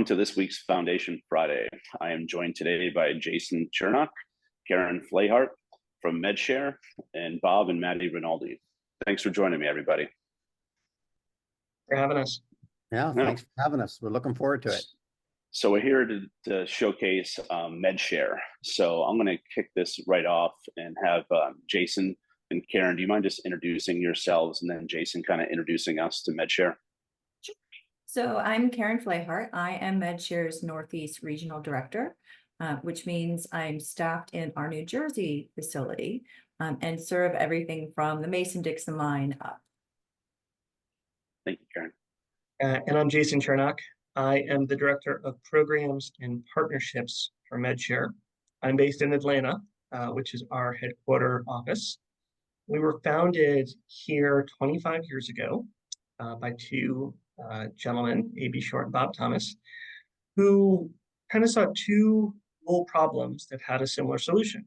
Welcome to this week's Foundation Friday. I am joined today by Jason Chernock, Karen Flahart from MedShare, and Bob and Maddie Rinaldi. Thanks for joining me, everybody. For having us. Yeah, thanks for having us. We're looking forward to it. So we're here to showcase MedShare. So I'm going to kick this right off and have Jason and Karen, do you mind just introducing yourselves and then Jason kind of introducing us to MedShare? So I'm Karen Flahart. I am MedShare's Northeast Regional Director, which means I'm staffed in our New Jersey facility and serve everything from the Mason-Dixon line up. Thank you, Karen. And I'm Jason Chernock. I am the Director of Programs and Partnerships for MedShare. I'm based in Atlanta, which is our headquarter office. We were founded here 25 years ago by two gentlemen, A.B. Short and Bob Thomas, who kind of saw two old problems that had a similar solution.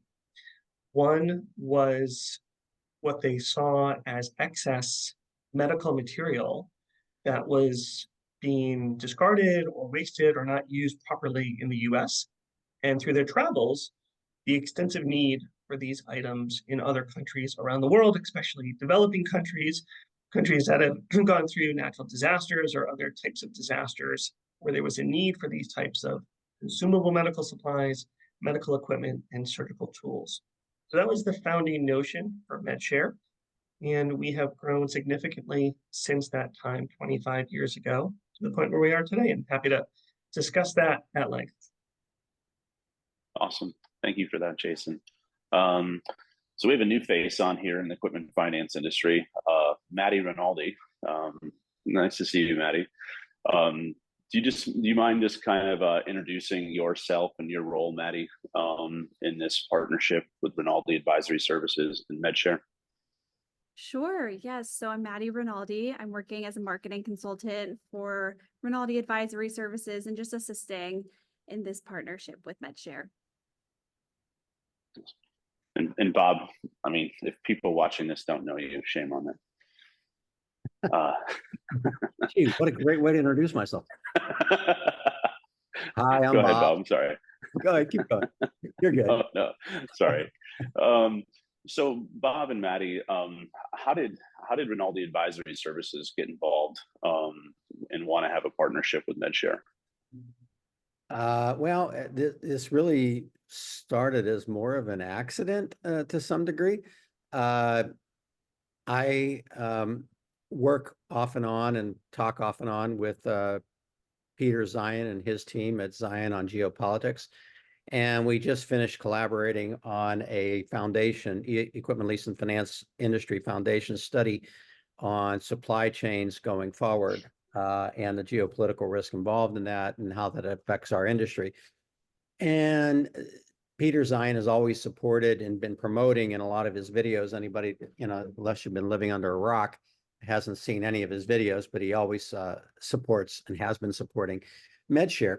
One was what they saw as excess medical material that was being discarded or wasted or not used properly in the US. And through their travels, the extensive need for these items in other countries around the world, especially developing countries, countries that have gone through natural disasters or other types of disasters, where there was a need for these types of consumable medical supplies, medical equipment, and surgical tools. So that was the founding notion for MedShare. And we have grown significantly since that time, 25 years ago, to the point where we are today. And happy to discuss that at length. Awesome. Thank you for that, Jason. So we have a new face on here in the equipment finance industry, Maddie Rinaldi. Nice to see you, Maddie. Do you mind just kind of introducing yourself and your role, Maddie, in this partnership with Rinaldi Advisory Services and MedShare? Sure. Yes. So I'm Maddie Rinaldi. I'm working as a marketing consultant for Rinaldi Advisory Services and just assisting in this partnership with MedShare. And Bob, I mean, if people watching this don't know you, shame on them. Gee, what a great way to introduce myself. Hi, I'm Go ahead, Bob. Bob. I'm sorry. Go ahead, keep going. You're good. Oh, no, sorry. So Bob and Maddie, how did Rinaldi Advisory Services get involved and want to have a partnership with MedShare? Well, this really started as more of an accident to some degree. I work off and on and talk off and on with Peter Zion and his team at Zion on geopolitics. And we just finished collaborating on a foundation, equipment lease and finance industry foundation study on supply chains going forward and the geopolitical risk involved in that and how that affects our industry. And Peter Zion has always supported and been promoting in a lot of his videos. Anybody, unless you've been living under a rock, hasn't seen any of his videos, but he always supports and has been supporting MedShare.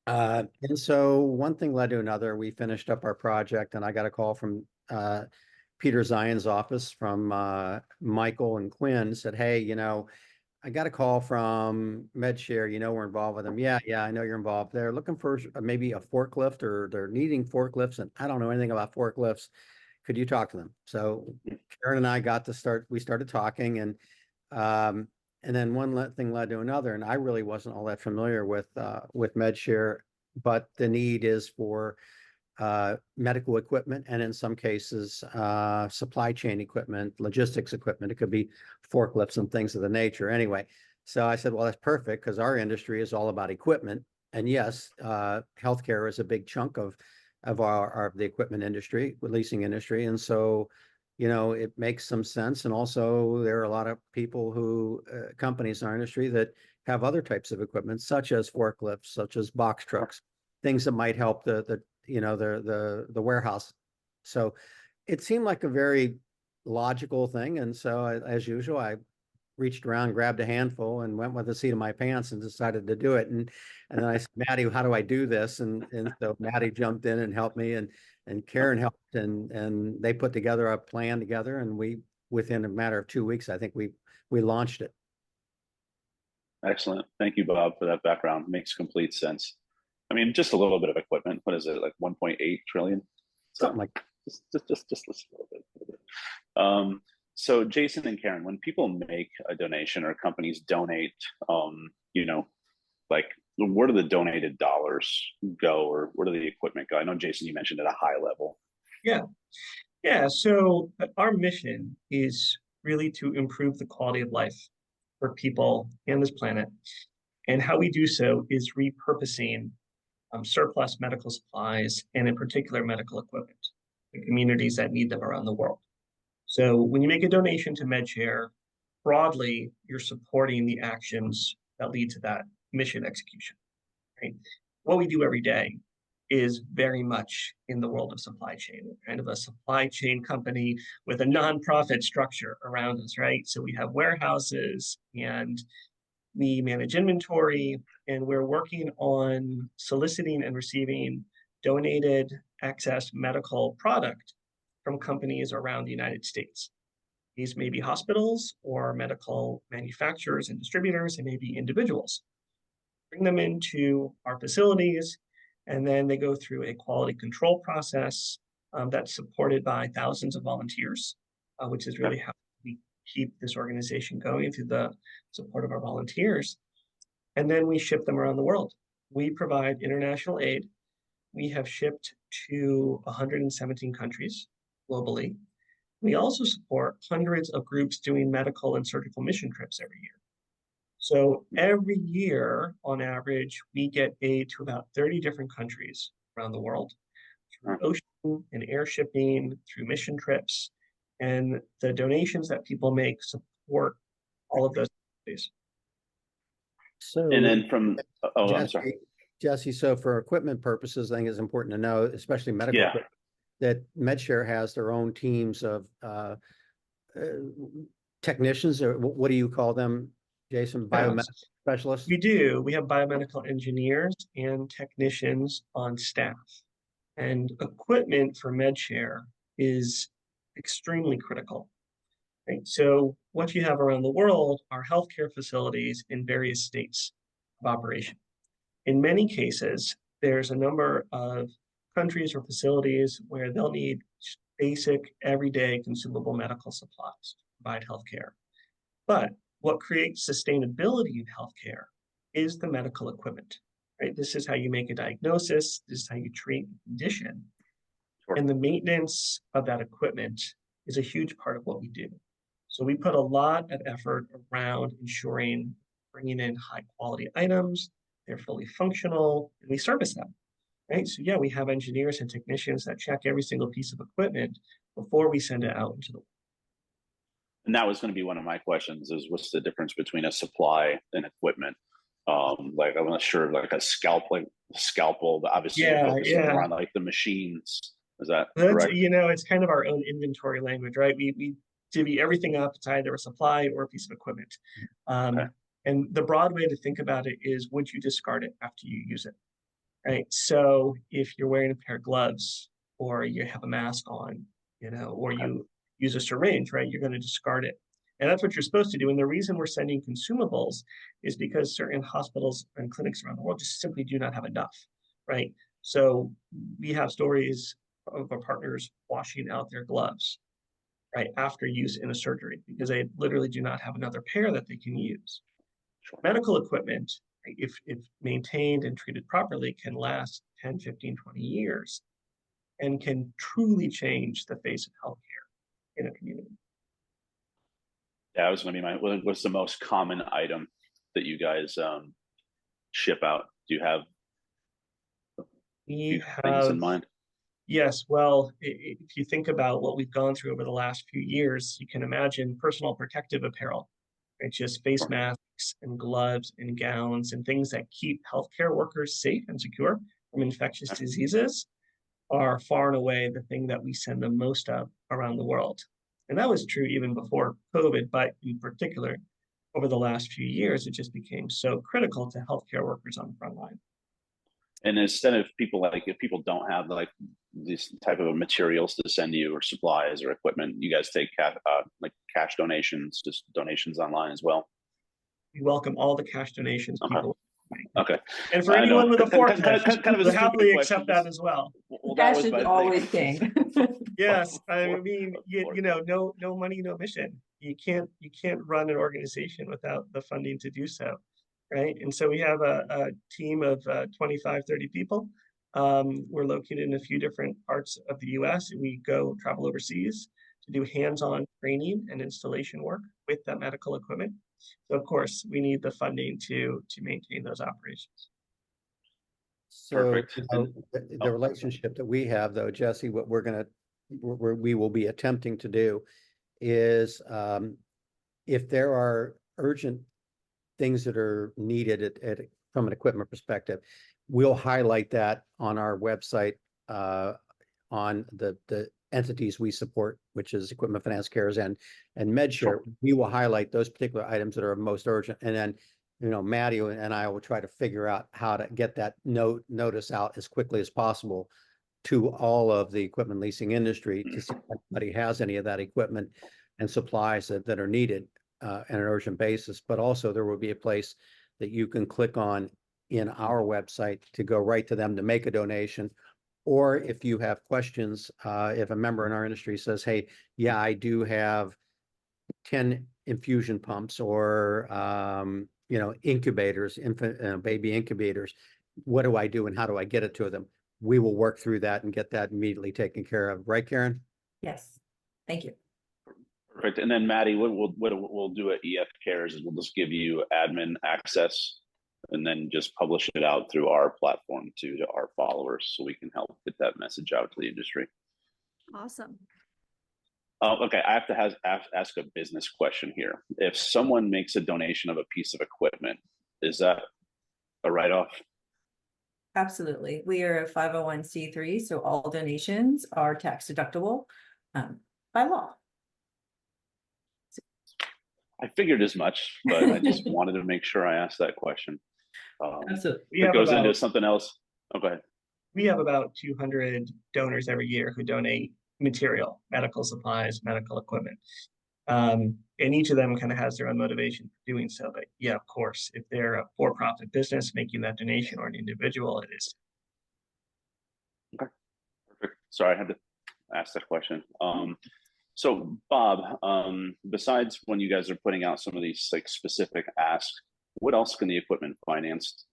And so one thing led to another. We finished up our project and I got a call from Peter Zion's office from Michael and Quinn, said, hey, I got a call from MedShare, we're involved with them. Yeah, I know you're involved. They're looking for maybe a forklift or they're needing forklifts and I don't know anything about forklifts. Could you talk to them? So Karen and I we started talking and then one thing led to another, and I really wasn't all that familiar with MedShare, but the need is for medical equipment, and in some cases, supply chain equipment, logistics equipment. It could be forklifts and things of the nature. Anyway, so I said, well, that's perfect because our industry is all about equipment, and yes, healthcare is a big chunk of the equipment industry, leasing industry, and so. It makes some sense. And also there are a lot of people companies in our industry that have other types of equipment, such as forklifts, such as box trucks, things that might help the warehouse. So it seemed like a very logical thing. And so as usual, I reached around, grabbed a handful and went with the seat of my pants and decided to do it. And then I said, Maddie, how do I do this? And so Maddie jumped in and helped me and Karen helped and they put together a plan together. And within a matter of 2 weeks, I think we launched it. Excellent. Thank you, Bob, for that background. Makes complete sense. I mean, just a little bit of equipment. What is it, like 1.8 trillion? Something like Just a little bit. So Jason and Karen, when people make a donation or companies donate, you know, like where do the donated dollars go, or where do the equipment go? I know, Jason, you mentioned at a high level. Yeah. So our mission is really to improve the quality of life for people and this planet. And how we do so is repurposing surplus medical supplies, and in particular medical equipment, in communities that need them around the world. So when you make a donation to MedShare, broadly, you're supporting the actions that lead to that mission execution, right? What we do every day is very much in the world of supply chain. We're kind of a supply chain company with a nonprofit structure around us, right? So we have warehouses and we manage inventory, and we're working on soliciting and receiving donated excess medical product from companies around the United States. These may be hospitals or medical manufacturers and distributors, and maybe individuals. Bring them into our facilities, and then they go through a quality control process that's supported by thousands of volunteers, which is really how we keep this organization going, through the support of our volunteers. And then we ship them around the world. We provide international aid. We have shipped to 117 countries globally. We also support hundreds of groups doing medical and surgical mission trips every year. So every year, on average, we get aid to about 30 different countries around the world through ocean and air shipping, through mission trips, and the donations that people make support all of those activities. so. And then from, oh, I'm Jesse, sorry. Jesse, so for equipment purposes, I think it's important to know, especially medical Yeah. equipment, that MedShare has their own teams of technicians, or what do you call them, Jason? Biomedical specialists? We do. We have biomedical engineers and technicians on staff. And equipment for MedShare is extremely critical. Right? So what you have around the world are healthcare facilities in various states of operation. In many cases, there's a number of countries or facilities where they'll need basic, everyday, consumable medical supplies to provide healthcare. But what creates sustainability in healthcare is the medical equipment. Right? This is how you make a diagnosis. This is how you treat a condition. Sure. And the maintenance of that equipment is a huge part of what we do. So we put a lot of effort around ensuring bringing in high quality items, they're fully functional, and we service them, right? So yeah, we have engineers and technicians that check every single piece of equipment before we send it out into the world. And that was going to be one of my questions, is what's the difference between a supply and equipment? Like I'm not sure, like a scalpel, obviously Yeah, focusing around like the machines. Is that correct? It's kind of our own inventory language, right? We divvy everything up. It's either a supply or a piece of equipment. Okay. And the broad way to think about it is, would you discard it after you use it, right? So if you're wearing a pair of gloves, or you have a mask on, or you use a syringe, right, you're going to discard it. And that's what you're supposed to do. And the reason we're sending consumables is because certain hospitals and clinics around the world just simply do not have enough, right? So we have stories of our partners washing out their gloves, right, after use in a surgery, because they literally do not have another pair that they can use. Sure. Medical equipment, if maintained and treated properly, can last 10, 15, 20 years and can truly change the face of healthcare in a community. Yeah, I was going to be what's the most common item that you guys ship out? Do you have things in mind? Yes, well, if you think about what we've gone through over the last few years, you can imagine personal protective apparel. It's just face masks and gloves and gowns and things that keep healthcare workers safe and secure from infectious diseases are far and away the thing that we send the most of around the world. And that was true even before COVID, but in particular, over the last few years, it just became so critical to healthcare workers on the front line. And instead of if people don't have like this type of materials to send you, or supplies or equipment, you guys take cash donations, just donations online as well? we welcome all the cash donations Okay. people. Okay. And for I know. anyone with a Kind of- forklift, kind of a we'll stupid happily question, accept that just- as well. Well, that Cash was is my thing. always king. Yes, I mean, Or- you know, no money, no mission. You can't run an organization without the funding to do so, right? And so we have a team of 25, 30 people. We're located in a few different parts of the US. We travel overseas to do hands-on training and installation work with that medical equipment. So of course, we need the funding to maintain those operations. So, Perfect. the relationship that we have, though, Jesse, what we will be attempting to do is, if there are urgent things that are needed from an equipment perspective, we'll highlight that on our website, on the entities we support, which is Equipment Finance Cares and MedShare. Sure. We will highlight those particular items that are most urgent, and then, you know, Maddie and I will try to figure out how to get that notice out as quickly as possible to all of the equipment leasing industry to see if anybody has any of that equipment and supplies that are needed on an urgent basis. But also there will be a place that you can click on in our website to go right to them to make a donation. Or if you have questions, if a member in our industry says, hey, yeah, I do have 10 infusion pumps or, you know, incubators, infant, baby incubators, what do I do and how do I get it to them? We will work through that and get that immediately taken care of. Right, Karen? Yes, thank you. Perfect. And then Maddie, what we'll do at EF Cares is we'll just give you admin access and then just publish it out through our platform to our followers so we can help get that message out to the industry. Awesome. Okay, I have to ask a business question here. If someone makes a donation of a piece of equipment, is that a write-off? Absolutely. We are a 501c3, so all donations are tax deductible by law. I figured as much, but I just wanted to make sure I asked that question. Absolutely. It goes into something else. Oh, go ahead. We have about 200 donors every year who donate material, medical supplies, medical equipment. And each of them kind of has their own motivation for doing so. But yeah, of course, if they're a for-profit business making that donation or an individual, it is. Okay, perfect. Sorry, I had to ask that question. So Bob, besides when you guys are putting out some of these like specific asks, what else can the equipment finance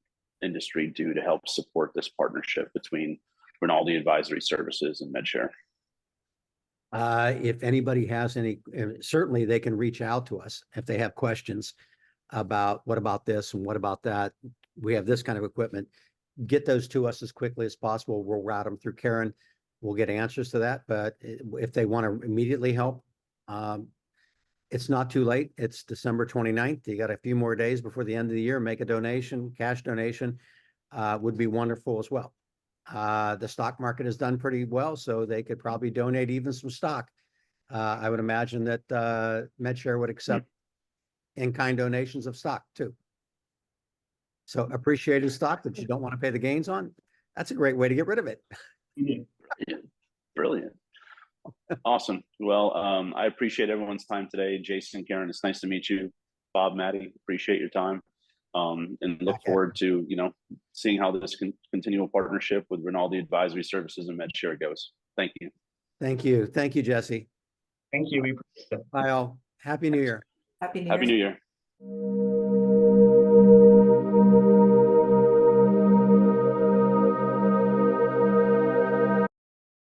industry do to help support this partnership between Rinaldi Advisory Services and MedShare? If anybody has any, certainly they can reach out to us if they have questions about what about this and what about that. We have this kind of equipment. Get those to us as quickly as possible. We'll route them through Karen. We'll get answers to that. But if they want to immediately help, it's not too late. It's December 29th. You got a few more days before the end of the year. Make a donation, cash donation would be wonderful as well. The stock market has done pretty well, so they could probably donate even some stock. I would imagine that MedShare would accept in-kind donations of stock too. So appreciated stock that you don't want to pay the gains on, that's a great way to get rid of it. Brilliant. Awesome. Well, I appreciate everyone's time today. Jason, Karen, it's nice to meet you. Bob, Maddie, appreciate your time. And look forward to, you know, seeing how this continual partnership with Rinaldi Advisory Services and MedShare goes. Thank you. Thank you. Thank you, Jesse. Thank you. We appreciate it. Bye all. Happy New Year. Happy New Year. Happy New Year.